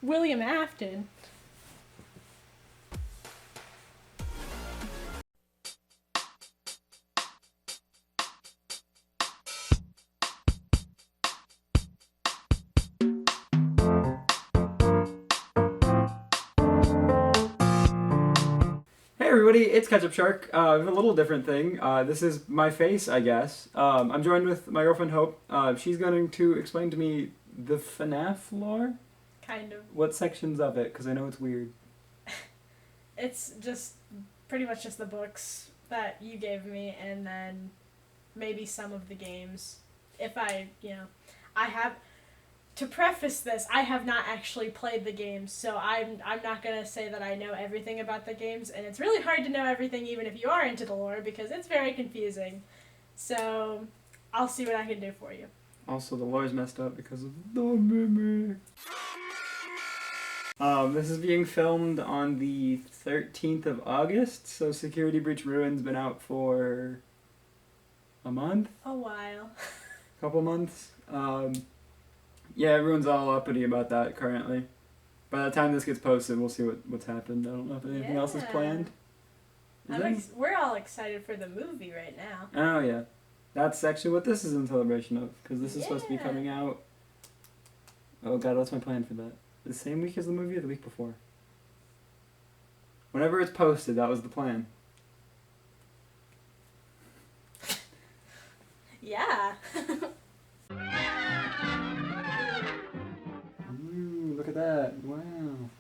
William Afton. Hey everybody, it's KetchupShark. We have a little different thing. This is my face, I guess. I'm joined with my girlfriend Hope. She's going to explain to me the Fnaf lore. Kind of. What sections of it? Because I know it's weird. It's just pretty much just the books that you gave me, and then maybe some of the games. If I have. To preface this, I have not actually played the games, so I'm not going to say that I know everything about the games, and it's really hard to know everything even if you are into the lore, because it's very confusing. So, I'll see what I can do for you. Also, the lore's messed up because of the mimic. This is being filmed on the 13th of August, so Security Breach Ruin's been out for a month? A while. Couple months. Yeah, everyone's all uppity about that currently. By the time this gets posted, we'll see what's happened. I don't know if anything else is planned. We're all excited for the movie right now. Oh, yeah. That's actually what this is in celebration of, because this is supposed to be coming out... Oh god, what's my plan for that? The same week as the movie or the week before? Whenever it's posted, that was the plan. Yeah. Look at that. Wow.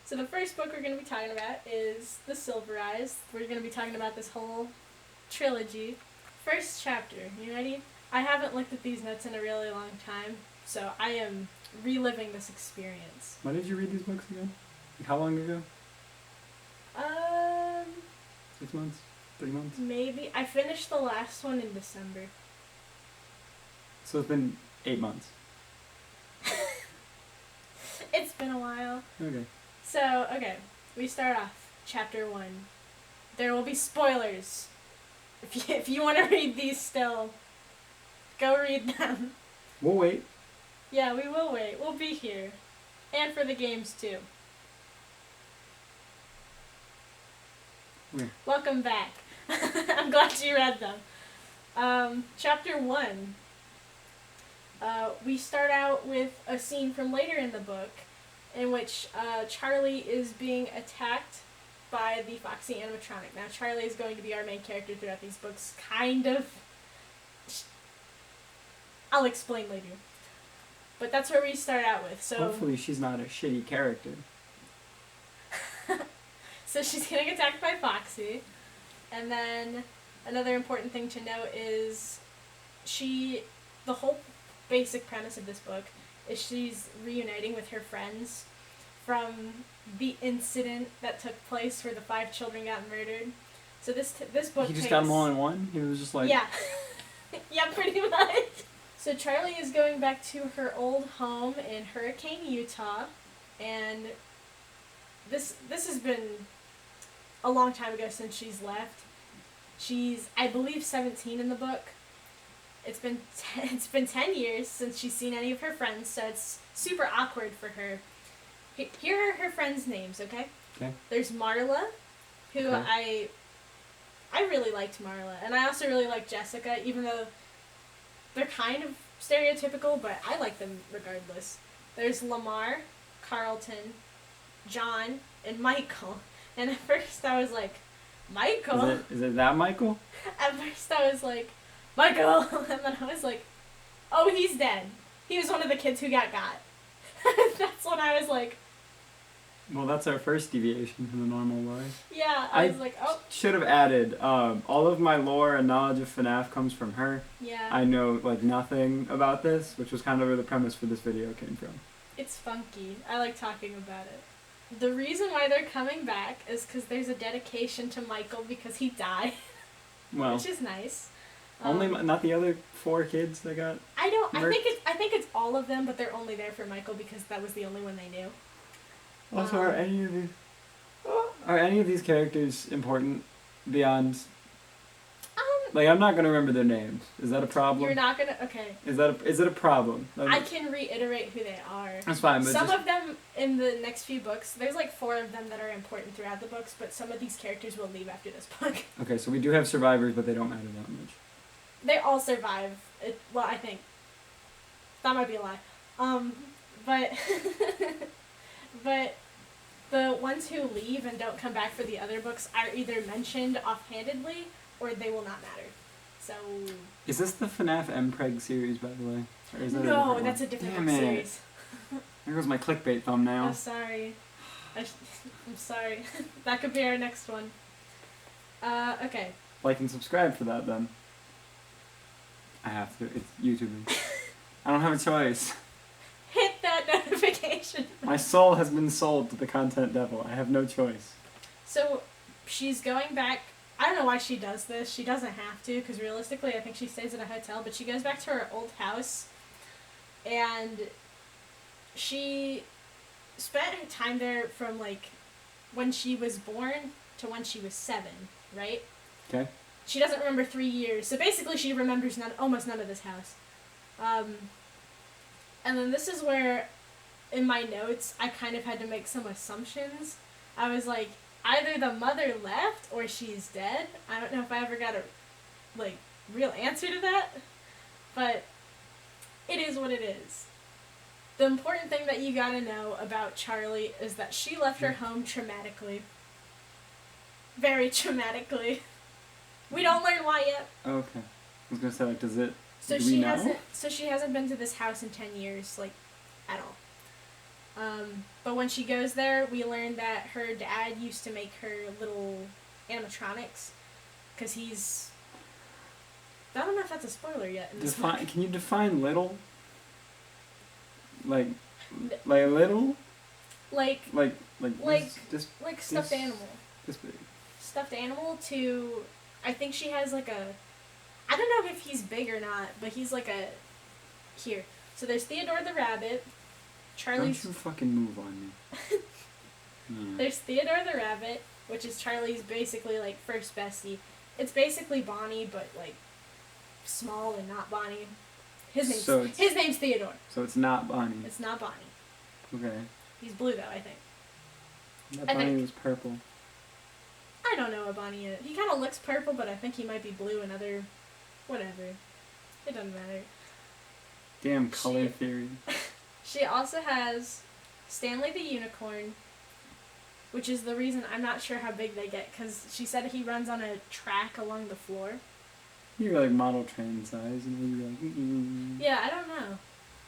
So the first book we're going to be talking about is The Silver Eyes. We're going to be talking about this whole trilogy. First chapter. You ready? I haven't looked at these notes in a really long time, so I am reliving this experience. When did you read these books again? Like how long ago? 6 months? 3 months? Maybe. I finished the last one in December. So it's been 8 months. It's been a while. Okay. So, we start off. Chapter 1. There will be spoilers. If you want to read these still, go read them. We'll wait. Yeah, we will wait. We'll be here. And for the games, too. Okay. Welcome back. I'm glad you read them. Chapter 1. We start out with a scene from later in the book in which Charlie is being attacked by the Foxy animatronic. Now, Charlie is going to be our main character throughout these books, kind of. I'll explain later. But that's where we start out with. So hopefully she's not a shitty character. So she's getting attacked by Foxy. And then another important thing to note is the whole basic premise of this book is she's reuniting with her friends from the incident that took place where the 5 children got murdered. So this book He just got them all in one? He was just like... Yeah. Yeah, pretty much. So Charlie is going back to her old home in Hurricane, Utah, and this has been a long time ago since she's left. She's, I believe, 17 in the book. It's been 10 years since she's seen any of her friends, so it's super awkward for her. Here are her friends' names, okay? Okay. There's Marla, who I really liked Marla, and I also really like Jessica, even though they're kind of stereotypical, but I like them regardless. There's Lamar, Carlton, John, and Michael. And at first I was like, Michael? Is it that Michael? At first I was like, Michael! And then I was like, oh, he's dead. He was one of the kids who got. That's when I was like... Well, that's our first deviation from the normal lore. Yeah, I was like, oh. Should have added, all of my lore and knowledge of FNAF comes from her. Yeah. I know, like, nothing about this, which was kind of where the premise for this video came from. It's funky. I like talking about it. The reason why they're coming back is because there's a dedication to Michael because he died. Well. Which is nice. Only not the other 4 kids that got murked? I think it's all of them, but they're only there for Michael because that was the only one they knew. Also, are any of these characters important beyond Like, I'm not gonna remember their names. Is that a problem? You're not gonna. Okay. Is it a problem? I can reiterate who they are. That's fine. But some of them in the next few books. There's like 4 of them that are important throughout the books, but some of these characters will leave after this book. Okay, so we do have survivors, but they don't matter that much. They all survive. Well, I think that might be a lie. But but the ones who leave and don't come back for the other books are either mentioned offhandedly or they will not matter. So. Is this the Fnaf Mpreg series, by the way? Or is that no, that's a different book series. There goes my clickbait thumbnail. I'm sorry. I'm sorry. That could be our next one. Okay. Like and subscribe for that, then. I have to. It's YouTube. I don't have a choice. Hit that notification. My soul has been sold to the content devil. I have no choice. So, she's going back. I don't know why she does this. She doesn't have to, because realistically, I think she stays at a hotel. But she goes back to her old house, and she spent her time there from, like, when she was born to when she was 7, right? Okay. She doesn't remember 3 years, so basically she remembers almost none of this house. And then this is where, in my notes, I kind of had to make some assumptions. I was like, either the mother left or she's dead. I don't know if I ever got a, like, real answer to that, but it is what it is. The important thing that you gotta know about Charlie is that she left her home traumatically. Very traumatically. We don't learn why yet. Okay. I was gonna say, like, does it... So do she we know? hasn't been to this house in 10 years, like, at all. But when she goes there, we learn that her dad used to make her little animatronics, because he's... I don't know if that's a spoiler yet in this book. Can you define little? Like little? Like stuffed animal. This big. Stuffed animal to... I think she has like a... I don't know if he's big or not, but he's like a... Here. So there's Theodore the rabbit. Charlie's... Don't you fucking move on me. There's Theodore the rabbit, which is Charlie's basically like first bestie. It's basically Bonnie, but like small and not Bonnie. His name's Theodore. So it's not Bonnie. It's not Bonnie. Okay. He's blue though, I think. That Bonnie was purple. I don't know what Bonnie is. He kind of looks purple, but I think he might be blue and other... Whatever. It doesn't matter. Damn color theory. She also has Stanley the unicorn, which is the reason I'm not sure how big they get, because she said he runs on a track along the floor. You're like model train size, and you're like... Yeah, I don't know.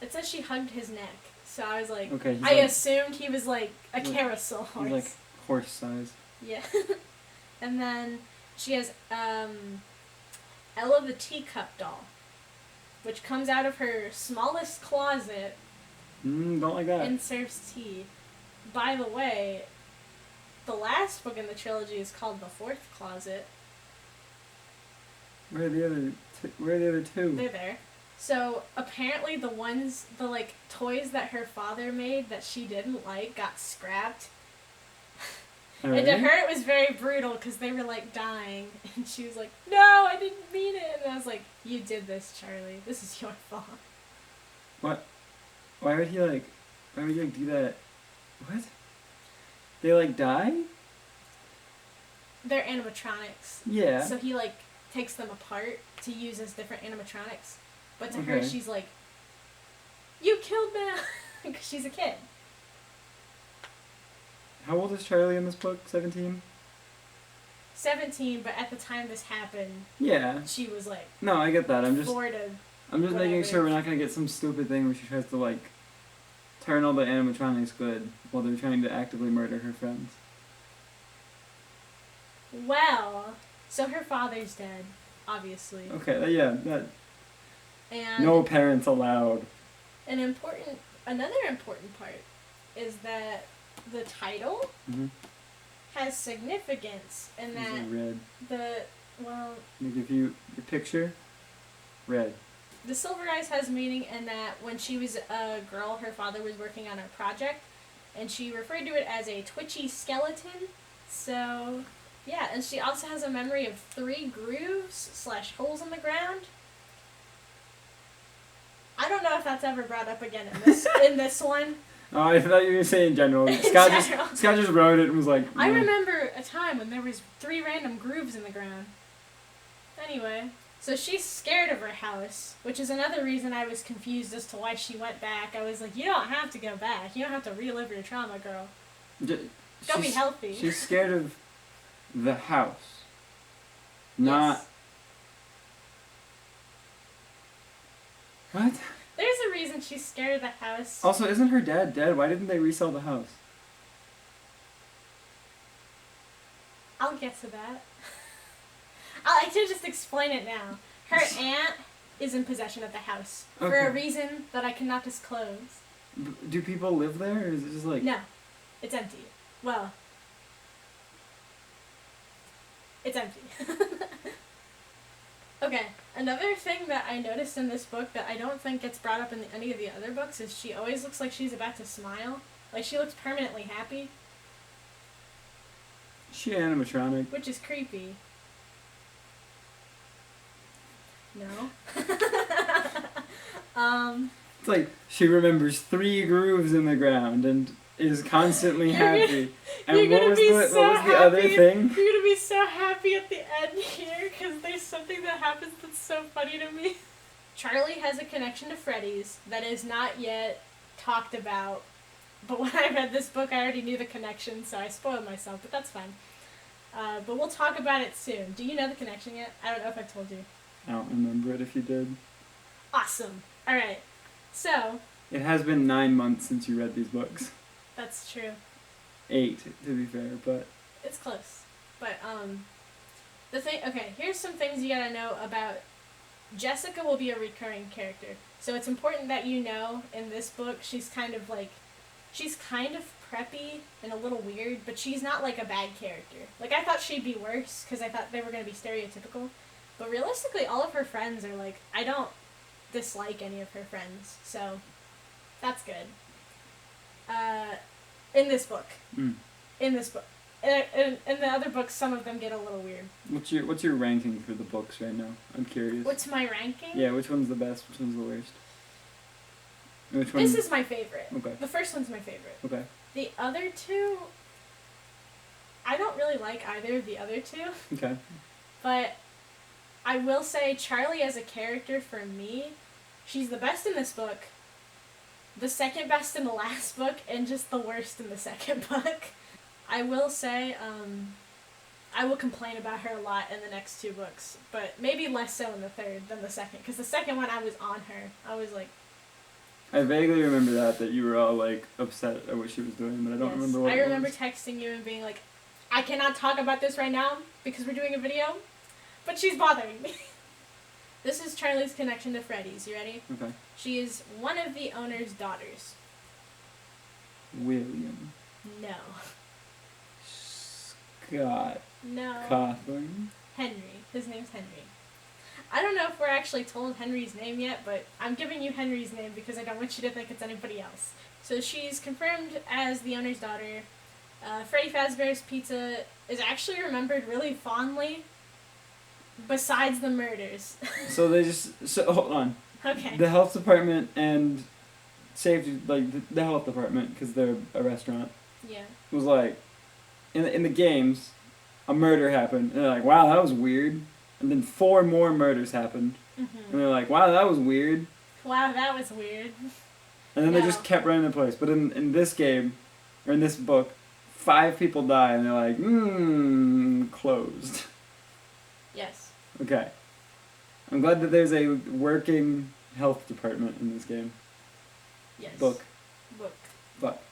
It says she hugged his neck, so I was like... Okay, I assumed he was like a carousel horse. He's like horse size. Yeah. And then she has Ella the teacup doll, which comes out of her smallest closet don't like that. and serves tea. By the way, the last book in the trilogy is called The Fourth Closet. Where are the other two? They're there. So apparently the toys that her father made that she didn't like got scrapped. Right. And to her it was very brutal because they were like dying, and she was like, "No, I didn't mean it." And I was like, "You did this, Charlie. This is your fault." What? Why would he do that? What? They like die? They're animatronics. Yeah. So he like takes them apart to use as different animatronics, but to her she's like, "You killed them," because she's a kid. How old is Charlie in this book? 17? 17, but at the time this happened, yeah, she was like... No, I get that. I'm just whatever. making sure we're not going to get some stupid thing where she tries to, like, turn all the animatronics good while they're trying to actively murder her friends. Well, so her father's dead, obviously. Okay, yeah, that... And no parents allowed. Another important part is that the title has significance in that red. Let me give you the picture. Red. The Silver Eyes has meaning in that when she was a girl, her father was working on a project, and she referred to it as a twitchy skeleton. So Yeah, and she also has a memory of 3 grooves / holes in the ground. I don't know if that's ever brought up again in this one. Oh, I thought you were going to say in general. Scott just wrote it and was like... I remember a time when there was 3 random grooves in the ground. Anyway, so she's scared of her house, which is another reason I was confused as to why she went back. I was like, you don't have to go back. You don't have to relive your trauma, girl. Go be healthy. She's scared of the house. Not... Yes. What? There's a reason she's scared of the house. Also, isn't her dad dead? Why didn't they resell the house? I'll get to that. I can just explain it now. Her aunt is in possession of the house for a reason that I cannot disclose. Do people live there, or is it just like... No. It's empty. Well, it's empty. Okay, another thing that I noticed in this book that I don't think gets brought up in any of the other books is she always looks like she's about to smile. Like, she looks permanently happy. Is she animatronic? Which is creepy. No. It's like she remembers 3 grooves in the ground and is constantly happy. And what was the other thing? You're gonna be so happy at the end here because there's something that happens that's so funny to me. Charlie has a connection to Freddy's that is not yet talked about. But when I read this book, I already knew the connection, so I spoiled myself, but that's fine. But we'll talk about it soon. Do you know the connection yet? I don't know if I told you. I don't remember it if you did. Awesome. Alright. So. It has been 9 months since you read these books. That's true. 8, to be fair, but... It's close. But, the thing... Okay, here's some things you gotta know about... Jessica will be a recurring character. So it's important that you know, in this book, she's kind of like... She's kind of preppy and a little weird, but she's not like a bad character. Like, I thought she'd be worse, because I thought they were gonna be stereotypical. But realistically, all of her friends are like... I don't dislike any of her friends, so... That's good. In this book. Mm. In this book. In the other books, some of them get a little weird. What's your ranking for the books right now? I'm curious. What's my ranking? Yeah, which one's the best? Which one's the worst? Which one? This is my favorite. Okay. The first one's my favorite. Okay. The other two, I don't really like either of the other two. Okay. But I will say Charlie as a character, for me, she's the best in this book, the second best in the last book, and just the worst in the second book. I will say, I will complain about her a lot in the next 2 books, but maybe less so in the third than the second, because the second one I was on her. I was like... I vaguely remember that you were all, like, upset at what she was doing, but I don't remember what I remember texting you and being like, I cannot talk about this right now, because we're doing a video, but she's bothering me. This is Charlie's connection to Freddy's. You ready? Okay. She is one of the owner's daughters. William. No. Scott. No. Catherine. Henry. His name's Henry. I don't know if we're actually told Henry's name yet, but I'm giving you Henry's name because I don't want you to think it's anybody else. So she's confirmed as the owner's daughter. Freddy Fazbear's Pizza is actually remembered really fondly, besides the murders. So hold on. Okay. The health department and safety, like the health department, because they're a restaurant. Yeah. Was like, in the games, a murder happened, and they're like, wow, that was weird. And then 4 more murders happened, and they're like, wow, that was weird. Wow, that was weird. And then they just kept running the place. But in this game, or in this book, 5 people die, and they're like, closed. Yes. Okay. I'm glad that there's a working health department in this game. Yes. Book. But,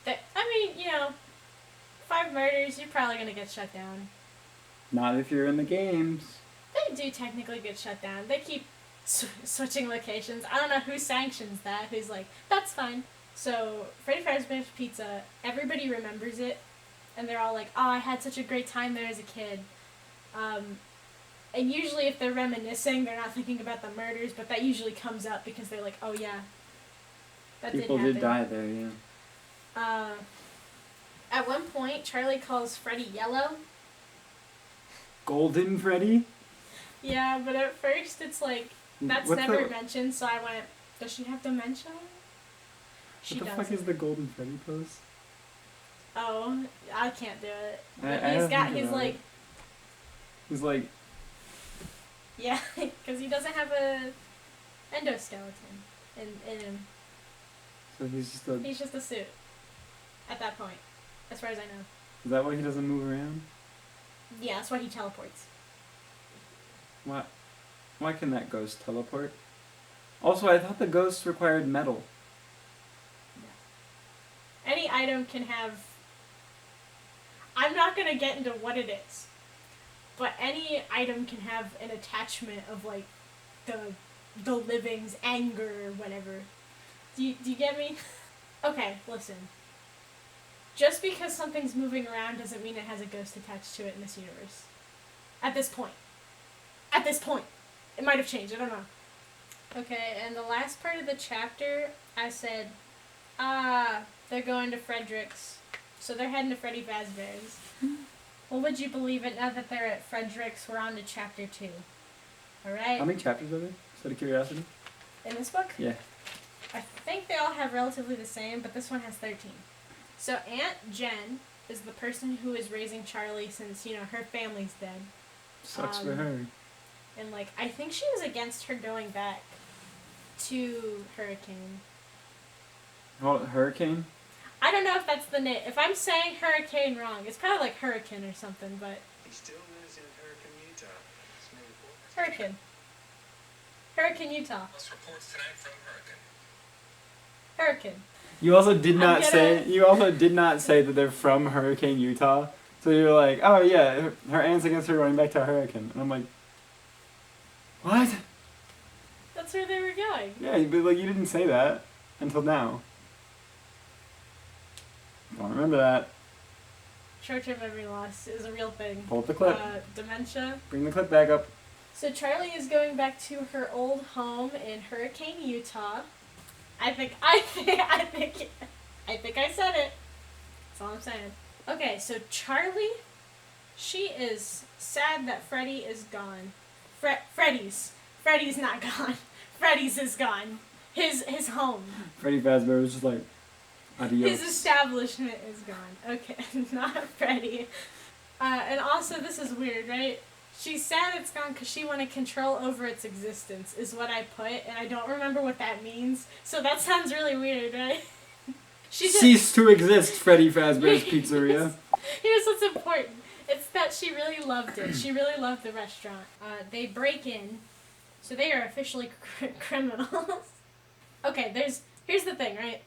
I mean, 5 murders, you're probably going to get shut down. Not if you're in the games. They do technically get shut down. They keep switching locations. I don't know who sanctions that, who's like, that's fine. So, Freddy Fazbear's Pizza, everybody remembers it, and they're all like, oh, I had such a great time there as a kid. And usually if they're reminiscing, they're not thinking about the murders, but that usually comes up because they're like, oh yeah, that People did happen. did die there, yeah. At one point, Charlie calls Freddy yellow, Golden Freddy? Yeah, but at first it's like, that's What's never the, mentioned, so I went, does she have dementia? She what the does. fuck is the Golden Freddy pose? Oh, I can't do it. But I he's don't think about like, it. He's like, yeah, because he doesn't have a endoskeleton in him. so he's just a... He's just a suit at that point, as far as I know. Is that why he doesn't move around? Yeah, that's why he teleports. Why can that ghost teleport? Also, I thought the ghosts required metal. Any item can have... I'm not going to get into what it is, but any item can have an attachment of, like, the living's anger or whatever. Do you get me? Okay, listen. Just because something's moving around doesn't mean it has a ghost attached to it in this universe. At this point. At this point. It might have changed, I don't know. Okay, and the last part of the chapter, I said, they're going to Frederick's. So they're heading to Freddy Fazbear's. Well, would you believe it, now that they're at Frederick's, we're on to chapter 2. Alright? How many chapters are there? Just out of curiosity? In this book? Yeah. I think they all have relatively the same, but this one has 13. So Aunt Jen is the person who is raising Charlie since, her family's dead. Sucks for her. And, like, I think she was against her going back to Hurricane. Oh, Hurricane? I don't know if that's the name. If I'm saying Hurricane wrong, it's probably like Hurricane or something, but... He still lives in Hurricane, Utah. Hurricane. Hurricane, Utah. Reports tonight from Hurricane. Hurricane. You also did not say that they're from Hurricane, Utah. So you're like, oh yeah, her aunt's against her going back to Hurricane. And I'm like, what? That's where they were going. Yeah, but like you didn't say that until now. Don't remember that. Short-term memory loss is a real thing. Pull up the clip. Dementia. Bring the clip back up. So Charlie is going back to her old home in Hurricane, Utah. I think I said it. That's all I'm saying. Okay, so Charlie, she is sad that Freddy is gone. Freddy's not gone. Freddy's is gone. His home. Freddy Fazbear was just like, adios. His establishment is gone. Okay, not Freddy. And also, this is weird, right? She's sad it's gone because she wanted control over its existence, is what I put, and I don't remember what that means. So that sounds really weird, right? Cease to exist, Freddy Fazbear's Pizzeria. Here's what's important. It's that she really loved it. She really loved the restaurant. They break in, so they are officially criminals. Okay, here's the thing, right?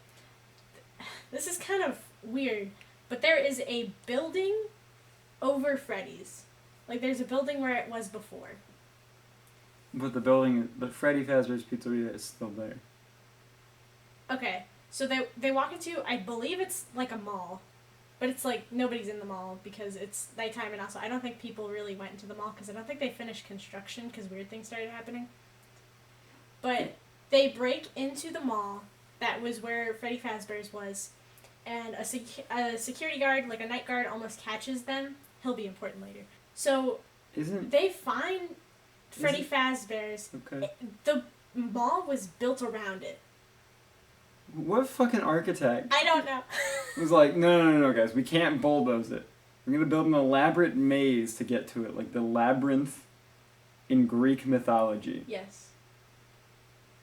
This is kind of weird, but there is a building over Freddy's. Like, there's a building where it was before. But Freddy Fazbear's Pizzeria is still there. Okay, so they walk into, I believe it's like a mall. But it's like, nobody's in the mall because it's nighttime, and also I don't think people really went into the mall because I don't think they finished construction because weird things started happening. But they break into the mall, that was where Freddy Fazbear's was, and a security guard, like a night guard, almost catches them. He'll be important later. So they find Freddy Fazbear's. Okay. The mall was built around it. What fucking architect? I don't know. was like, no, guys, we can't bulldoze it. We're gonna build an elaborate maze to get to it, like the labyrinth in Greek mythology. Yes.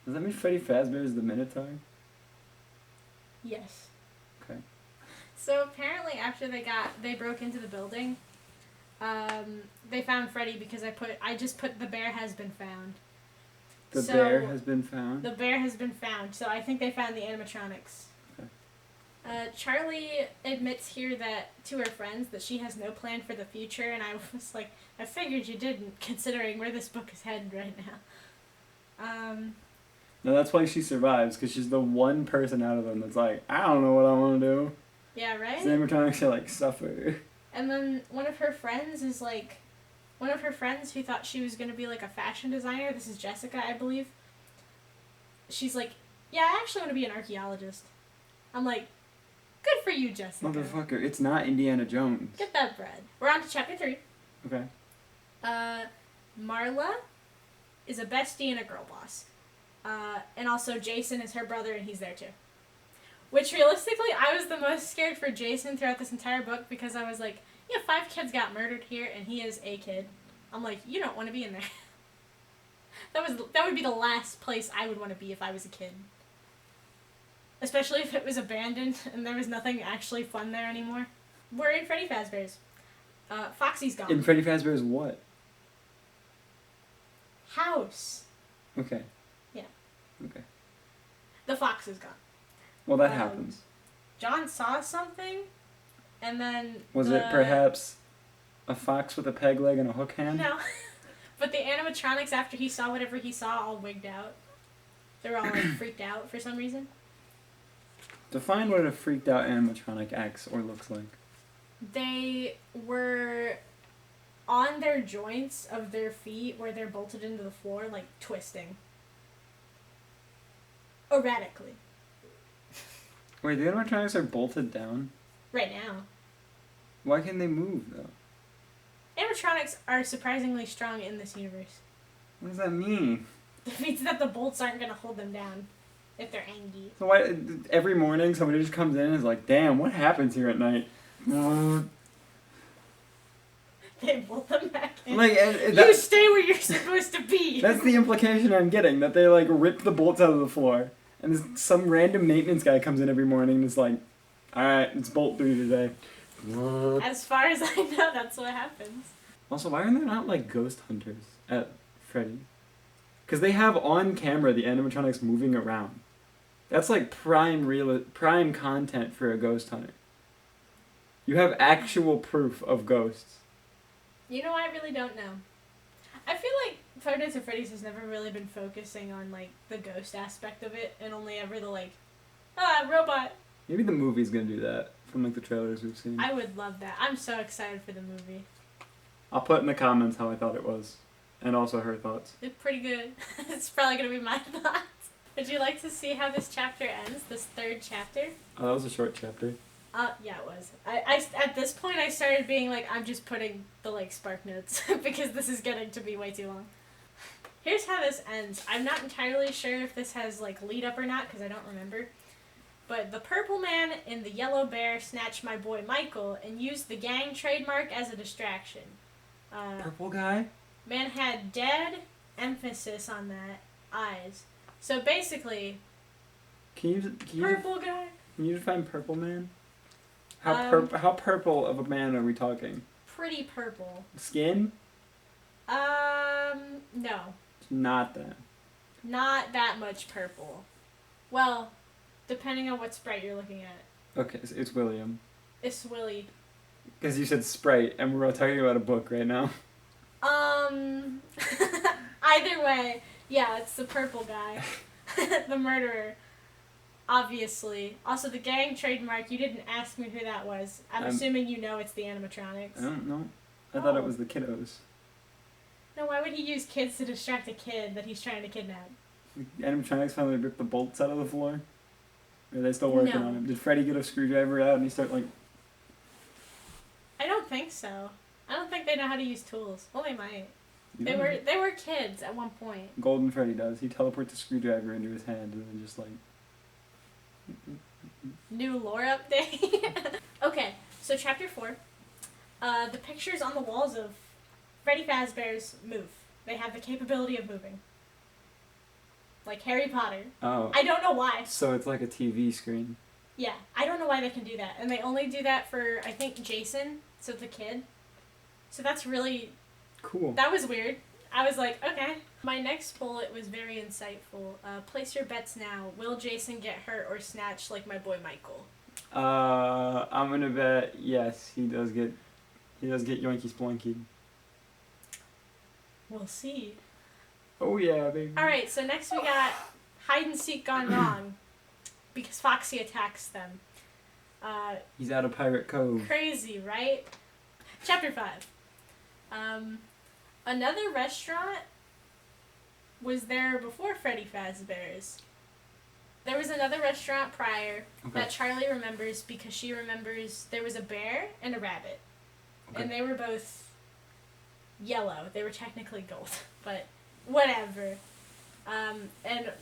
Does that mean Freddy Fazbear is the Minotaur? Yes. Okay. So apparently after they broke into the building, they found Freddy because I just put the bear has been found. The bear has been found? The bear has been found, so I think they found the animatronics. Okay. Charlie admits here to her friends that she has no plan for the future, and I was like, I figured you didn't, considering where this book is headed right now. No, that's why she survives, because she's the one person out of them that's like, I don't know what I want to do. Yeah, right? The animatronics are like, suffer. And then one of her friends who thought she was going to be like a fashion designer, this is Jessica, I believe. She's like, yeah, I actually want to be an archaeologist. I'm like, good for you, Jessica. Motherfucker, it's not Indiana Jones. Get that bread. We're on to chapter 3. Okay. Marla is a bestie and a girl boss. And also Jason is her brother, and he's there too. Which, realistically, I was the most scared for Jason throughout this entire book, because I was like, yeah, 5 kids got murdered here, and he is a kid. I'm like, you don't want to be in there. That would be the last place I would want to be if I was a kid. Especially if it was abandoned and there was nothing actually fun there anymore. We're in Freddy Fazbear's. Foxy's gone. In Freddy Fazbear's what? House. Okay. Yeah. Okay. The fox is gone. Well, that happens. John saw something, and then Was it perhaps a fox with a peg leg and a hook hand? No. But the animatronics, after he saw whatever he saw, all wigged out. They were all like freaked out for some reason. Define what a freaked out animatronic acts or looks like. They were on their joints of their feet where they're bolted into the floor, like twisting. Erratically. Wait, the animatronics are bolted down? Right now. Why can't they move, though? Animatronics are surprisingly strong in this universe. What does that mean? It means that the bolts aren't going to hold them down if they're angry. So why, every morning somebody just comes in and is like, damn, what happens here at night? They bolt them back in. Like, you stay where you're supposed to be. That's the implication I'm getting, that they like rip the bolts out of the floor. And some random maintenance guy comes in every morning and is like, alright, it's bolt duty today. As far as I know, that's what happens. Also, why are there not like ghost hunters at Freddy? Because they have on camera the animatronics moving around. That's like prime content for a ghost hunter. You have actual proof of ghosts. You know, I really don't know. I feel like Five Nights at Freddy's has never really been focusing on like the ghost aspect of it, and only ever the like, robot. Maybe the movie's gonna do that from like the trailers we've seen. I would love that. I'm so excited for the movie. I'll put in the comments how I thought it was, and also her thoughts. It's pretty good. It's probably gonna be my thoughts. Would you like to see how this chapter ends? This 3rd chapter? Oh, that was a short chapter. Yeah, it was. I at this point I started being like, I'm just putting the like spark notes because this is getting to be way too long. Here's how this ends. I'm not entirely sure if this has like lead up or not because I don't remember. But the purple man and the yellow bear snatched my boy Michael and used the gang trademark as a distraction. Purple guy? Man had dead emphasis on that eyes. So basically, purple guy. Can you define purple man? How purple of a man are we talking? Pretty purple. Skin? No. It's not that. Not that much purple. Well, depending on what Sprite you're looking at. Okay, it's William. It's Willie. Because you said Sprite, and we're all talking about a book right now. Either way, yeah, it's the purple guy. The murderer. Obviously. Also, the gang trademark, you didn't ask me who that was. I'm assuming you know it's the animatronics. I don't know. I thought it was the kiddos. No, why would he use kids to distract a kid that he's trying to kidnap? The animatronics finally ripped the bolts out of the floor? Or are they still working on it? Did Freddy get a screwdriver out and he start like... I don't think so. I don't think they know how to use tools. Well, they might. They were kids at one point. Golden Freddy does. He teleports a screwdriver into his hand and then just like... New lore update. Okay, so chapter 4. The pictures on the walls of Freddy Fazbear's move. They have the capability of moving. Like Harry Potter. Oh. I don't know why. So it's like a TV screen. Yeah, I don't know why they can do that. And they only do that for, I think, Jason, so the kid. So that's really... Cool. That was weird. I was like, okay. My next bullet was very insightful. Place your bets now. Will Jason get hurt or snatched like my boy Michael? I'm gonna bet yes, he does get yoinky splunky. We'll see. Oh yeah, baby. Alright, so next we got hide and seek gone wrong. Because Foxy attacks them. He's out of Pirate Cove. Crazy, right? Chapter 5. Another restaurant was there before Freddy Fazbear's. There was another restaurant prior that Charlie remembers because she remembers there was a bear and a rabbit. Okay. And they were both yellow. They were technically gold, but whatever. And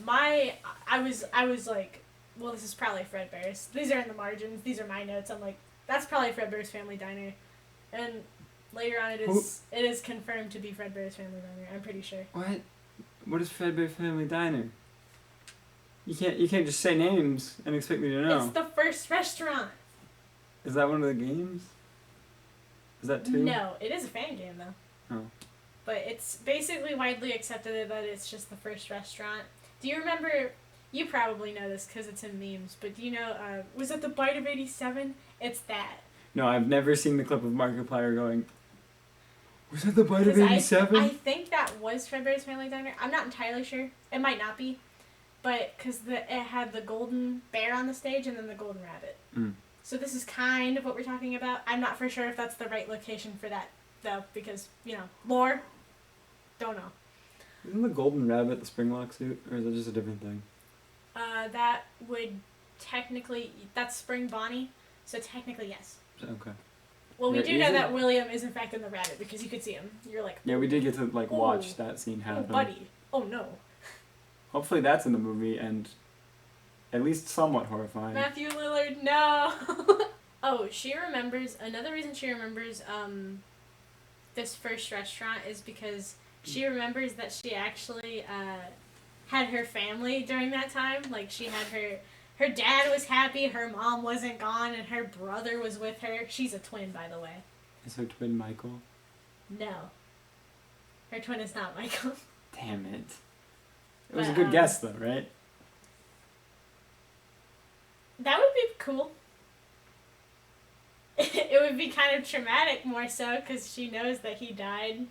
I was like, well, this is probably Fredbear's. These are in the margins. These are my notes. I'm like, that's probably Fredbear's Family Diner. And later on, it is confirmed to be Fredbear's Family Diner. I'm pretty sure. What? What is Fredbear Family Diner? You can't just say names and expect me to know. It's the first restaurant. Is that one of the games? Is that 2? No, it is a fan game though. Oh. But it's basically widely accepted that it's just the first restaurant. Do you remember? You probably know this because it's in memes. But do you know? Was it the Bite of '87? It's that. No, I've never seen the clip of Markiplier going, was that the Bite of '87? I think that was Fredbear's Family Diner. I'm not entirely sure. It might not be. But because it had the golden bear on the stage and then the golden rabbit. Mm. So this is kind of what we're talking about. I'm not for sure if that's the right location for that, though, because, lore, don't know. Isn't the golden rabbit the Springlock suit, or is it just a different thing? That would technically, that's Spring Bonnie, so technically yes. Okay. Well, we do know that William is in fact in the rabbit because you could see him. You're like, yeah, we did get to watch that scene happen. Oh, buddy. Oh no. Hopefully that's in the movie and at least somewhat horrifying. Matthew Lillard, no. Oh, she remembers. Another reason she remembers this first restaurant is because she remembers that she actually had her family during that time. Like she had her dad was happy, her mom wasn't gone, and her brother was with her. She's a twin, by the way. Is her twin Michael? No. Her twin is not Michael. Damn it. It was a good guess, though, right? That would be cool. It would be kind of traumatic more so because she knows that he died.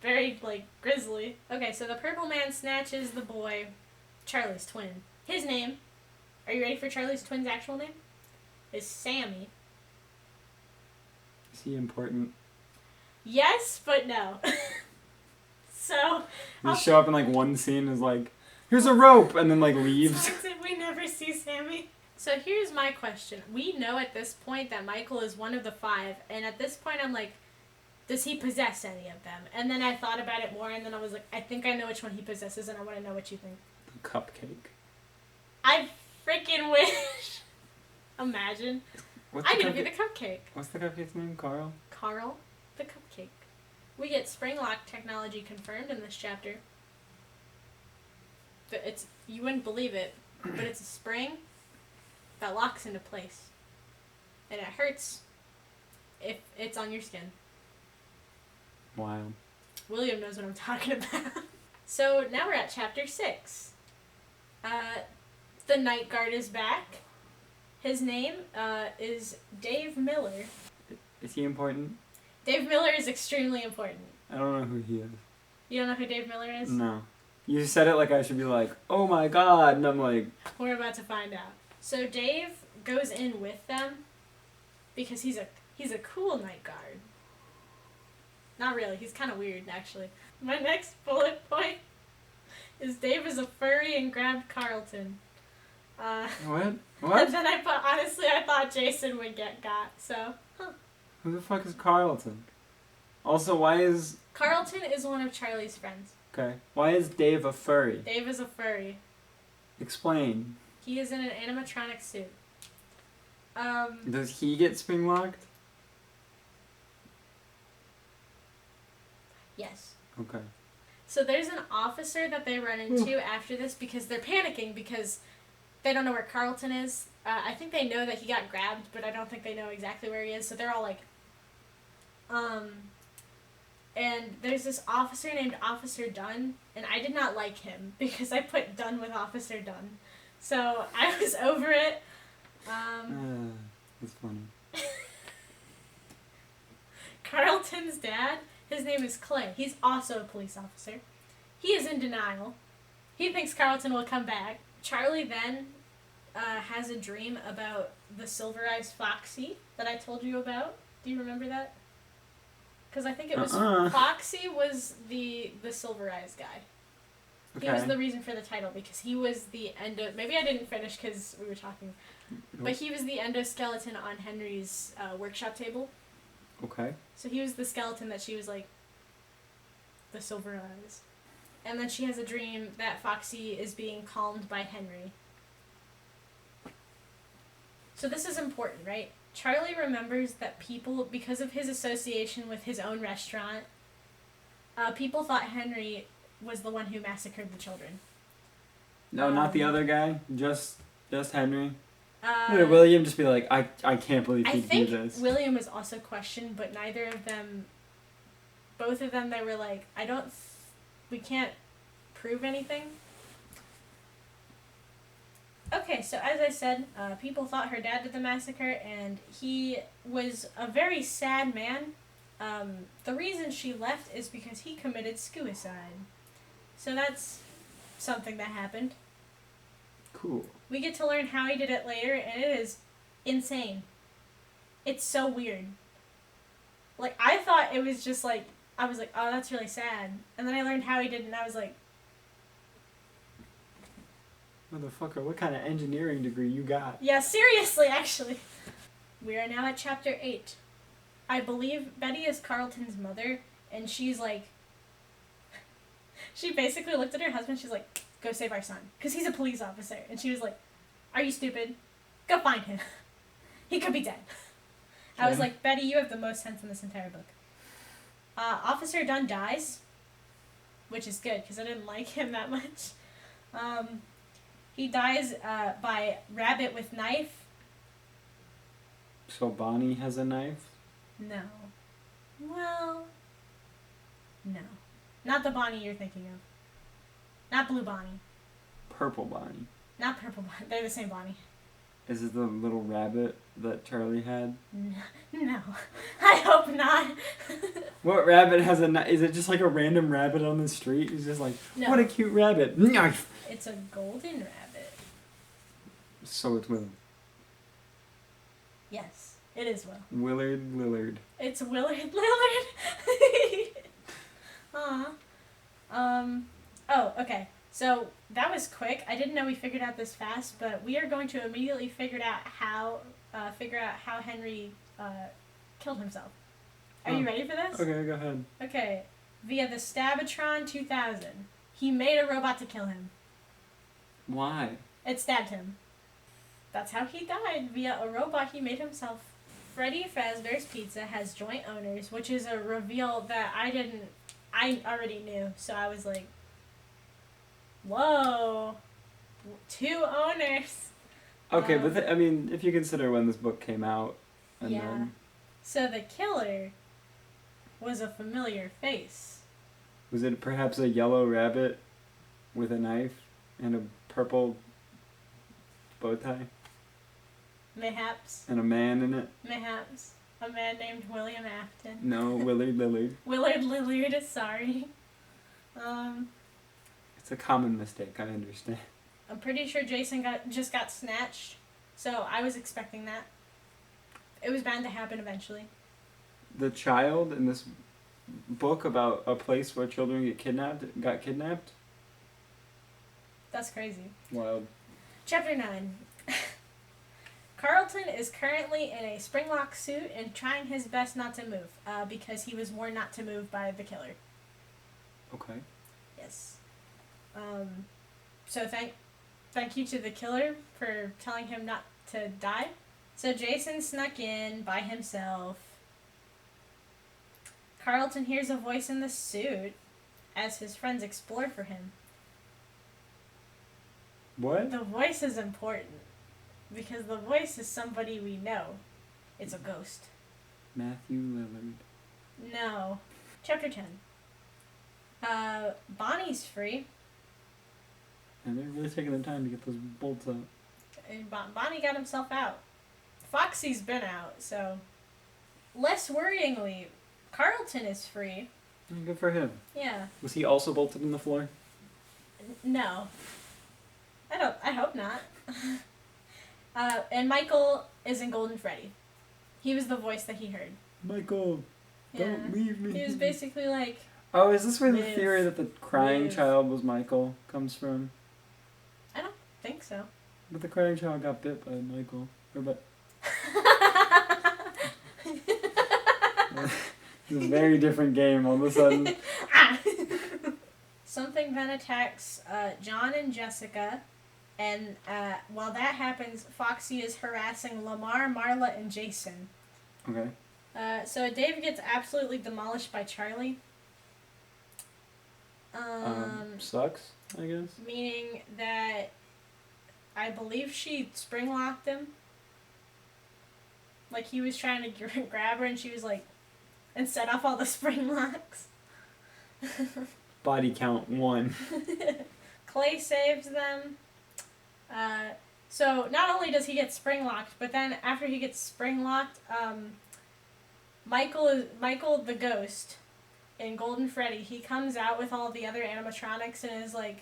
Very, grisly. Okay, so the purple man snatches the boy, Charlie's twin. His name, are you ready for Charlie's twin's actual name? Is Sammy. Is he important? Yes, but no. So... They show up in, one scene as, here's a rope, and then, leaves. So we never see Sammy. So here's my question. We know at this point that Michael is one of the 5, and at this point I'm like, does he possess any of them? And then I thought about it more, and then I was like, I think I know which one he possesses, and I want to know what you think. The cupcake. I freaking wish. Imagine. I'm going to be the cupcake. What's the cupcake's name? Carl? Carl, the cupcake. We get spring lock technology confirmed in this chapter. But you wouldn't believe it, but it's a spring that locks into place. And it hurts if it's on your skin. Wow. William knows what I'm talking about. So now we're at chapter 6. The night guard is back. His name is Dave Miller. Is he important? Dave Miller is extremely important. I don't know who he is. You don't know who Dave Miller is? No. You said it like I should be like, oh my god, and I'm like... We're about to find out. So Dave goes in with them because he's a cool night guard. Not really, he's kind of weird, actually. My next bullet point is Dave is a furry and grabbed Carlton. What? And then I thought Jason would get got, so... Huh. Who the fuck is Carlton? Also, why is... Carlton is one of Charlie's friends. Okay. Why is Dave a furry? Dave is a furry. Explain. He is in an animatronic suit. Does he get spring locked? Yes. Okay. So there's an officer that they run into after this because they're panicking because they don't know where Carlton is. I think they know that he got grabbed, but I don't think they know exactly where he is. So they're all like, and there's this officer named Officer Dunn, and I did not like him because I put Dunn with Officer Dunn. So I was over it. That's funny. Carlton's dad, his name is Clay. He's also a police officer. He is in denial. He thinks Carlton will come back. Charlie then has a dream about the silver-eyed Foxy that I told you about. Do you remember that? Because I think it was Foxy was the silver eyes guy. Okay. He was the reason for the title because he was the maybe I didn't finish because we were talking, but he was the endoskeleton on Henry's workshop table. Okay. So he was the skeleton that she was like, the silver eyes. And then she has a dream that Foxy is being calmed by Henry. So this is important, right? Charlie remembers that people, because of his association with his own restaurant, people thought Henry was the one who massacred the children. No, not the other guy. Just Henry. Uh, Would William just be like, I can't believe I he'd do think this? William was also questioned, but neither of them, both of them, they were like, we can't prove anything. Okay, so as I said, people thought her dad did the massacre, and he was a very sad man. The reason she left is because he committed suicide. So that's something that happened. Cool. We get to learn how he did it later, and it is insane. It's so weird. Like, I thought it was just like, I was like, oh, that's really sad. And then I learned how he did it, and I was like, Motherfucker, what kind of engineering degree you got? yeah, seriously, actually. We are now at chapter 8. I believe Betty is Carlton's mother, and she's like, she basically looked at her husband, she's like, go save our son, because he's a police officer. And she was like, are you stupid? Go find him. He could be dead. I was like, Betty, you have the most sense in this entire book. Officer Dunn dies, which is good, because I didn't like him that much. He dies by rabbit with knife. So Bonnie has a knife? No. Well, no. Not the Bonnie you're thinking of. Not Blue Bonnie. Purple Bonnie. Not Purple Bonnie. They're the same Bonnie. Is it the little rabbit that Charlie had? No. I hope not. What rabbit has a knife? Is it just like a random rabbit on the street? He's just like, No. what a cute rabbit. Knife! It's a golden rabbit. So it's Will. Yes, it is Will. Willard Lillard. It's Willard Lillard. Aw. Oh, okay. So that was quick. I didn't know we figured out this fast, but we are going to immediately figure out how Henry killed himself. Are you ready for this? Okay, go ahead. Okay. Via the Stabatron 2000, he made a robot to kill him. Why? It stabbed him. That's how he died, via a robot he made himself. Freddy Fazbear's Pizza has joint owners, which is a reveal that I already knew, so I was like, whoa, 2 owners. Okay, but I mean, if you consider when this book came out, and Yeah. then So the killer was a familiar face. was it perhaps a yellow rabbit with a knife and a purple bow tie Mayhaps. and a man in it? Mayhaps. A man named William Afton. No, Willard Lillard. Willard Lillard, sorry. It's a common mistake, I understand. I'm pretty sure Jason just got snatched, so I was expecting that. It was bound to happen eventually. The child in this book about a place where children got kidnapped? That's crazy. Wild. Chapter 9. Carlton is currently in a springlock suit and trying his best not to move, because he was warned not to move by the killer. Okay. Yes. So thank you to the killer for telling him not to die. So Jason snuck in by himself. Carlton hears a voice in the suit as his friends explore for him. What? The voice is important because the voice is somebody we know. It's a ghost. Matthew Lillard. No. Chapter 10. Bonnie's free. And they're really taking their time to get those bolts out. And Bonnie got himself out. Foxy's been out, so... Less worryingly, Carlton is free. Good for him. Yeah. Was he also bolted in the floor? No. I hope not. And Michael is in Golden Freddy. He was the voice that he heard. Michael, don't leave me. He was basically like... Oh, is this where the Live. theory that the crying Live. child was Michael comes from? I don't think so. But the crying child got bit by Michael. Or by... It's a very different game all of a sudden. Ah! Something then attacks John and Jessica, and while that happens, Foxy is harassing Lamar, Marla, and Jason. Okay. So Dave gets absolutely demolished by Charlie. Sucks, I guess. Meaning that I believe she spring locked him. Like he was trying to grab her and she was like, and set off all the spring locks. Body count 1. Clay saves them. So not only does he get spring locked, but then after he gets spring locked, Michael the ghost in Golden Freddy, he comes out with all the other animatronics and is like,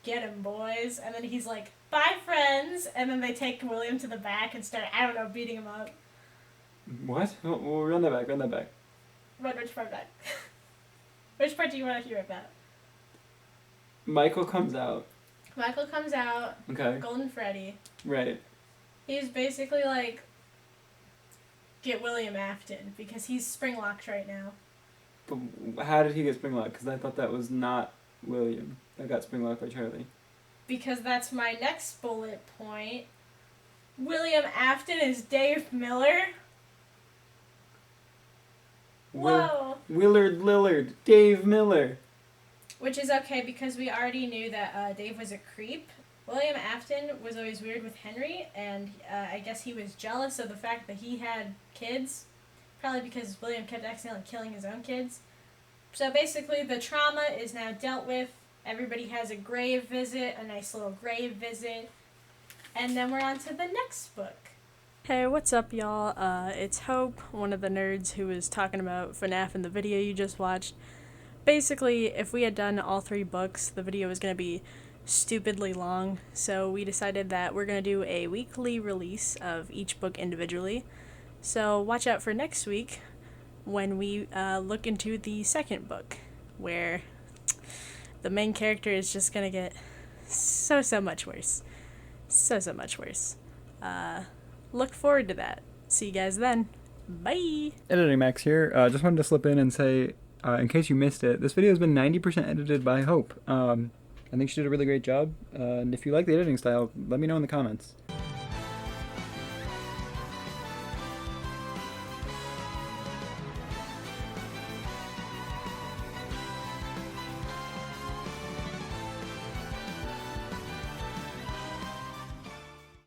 "Get him, boys!" And then he's like, "Bye, friends!" And then they take William to the back and start, I don't know, beating him up. What? We'll run that back. Which part back? Which part do you want to hear about? Michael comes out. Michael comes out. Okay. Golden Freddy. Right. He's basically like, get William Afton because he's spring locked right now. But how did he get spring locked? Because I thought that was not William that got spring locked by Charlie. Because that's my next bullet point. William Afton is Dave Miller. Whoa. Willard Lillard. Dave Miller. Which is okay because we already knew that Dave was a creep. William Afton was always weird with Henry, and I guess he was jealous of the fact that he had kids. Probably because William kept accidentally killing his own kids. So basically the trauma is now dealt with. Everybody has a grave visit, a nice little grave visit. And then we're on to the next book. Hey, what's up, y'all? It's Hope, one of the nerds who was talking about Fnaf in the video you just watched. Basically, if we had done all 3 books, the video was going to be stupidly long, so we decided that we're going to do a weekly release of each book individually. So watch out for next week when we look into the second book, where the main character is just going to get so much worse. So much worse. Look forward to that. See you guys then. Bye! Editing Max here. Just wanted to slip in and say, in case you missed it, this video has been 90% edited by Hope. I think she did a really great job. And if you like the editing style, let me know in the comments.